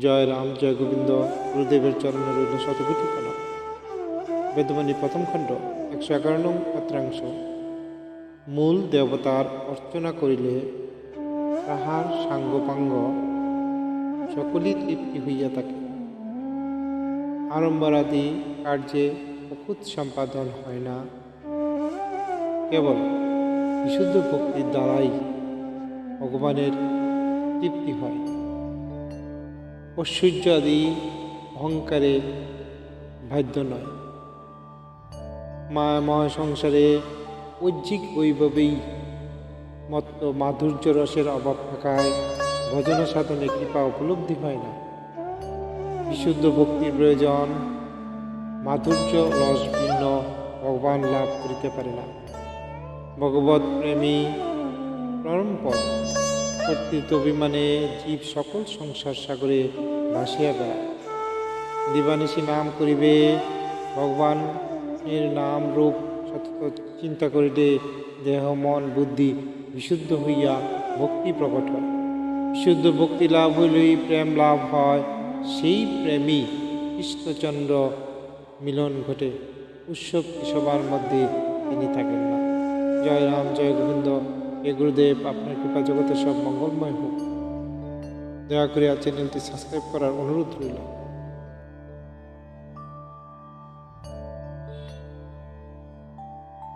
জয় রাম, জয় গোবিন্দ। গুরুদেবের চরণে রইল শতকোটি প্রণাম। বেদবাণী প্রথম খণ্ড 111 নং পত্রাংশ। মূল দেবতার অর্চনা করিলে তাহার সাঙ্গপাঙ্গ সকলই তৃপ্তি হইয়া থাকে। আড়ম্বরাদি কার্যে অকুত সম্পাদন হয় না, কেবল বিশুদ্ধ ভক্তির দ্বারাই ভগবানের তৃপ্তি হয়। ঐশ্বর্য আদি অহংকারে বাধ্য নয়। মায়াময় সংসারে ঐজ্জিক বৈভবেই মত্ত মাধুর্য রসের অভাব থাকায় ভজন সাধনে কৃপা উপলব্ধি হয় না। বিশুদ্ধ ভক্তির প্রয়োজন। মাধুর্য রস ভিন্ন ভগবান লাভ করিতে পারে না। ভগবৎ প্রেমী পরমপদ কর্তৃত্ব অভিমানে জীব সকল সংসার সাগরে ভাসিয়া বেড়ায়। দিবানিশি নাম করিবে, ভগবানের নাম রূপ সতত চিন্তা করিলে দেহ মন বুদ্ধি বিশুদ্ধ হইয়া ভক্তি প্রকট হয়। বিশুদ্ধ ভক্তি লাভ হইলেই প্রেম লাভ হয়। সেই প্রেমী কৃষ্ণচন্দ্র মিলন ঘটে। উৎসব সবার মধ্যে তিনি থাকেন না। জয় রাম, জয় গোবিন্দ। হে গুরুদেব, আপনার কৃপা জগতের সব মঙ্গলময় হোক। দয়া করে চ্যানেলটি সাবস্ক্রাইব করার অনুরোধ রইল।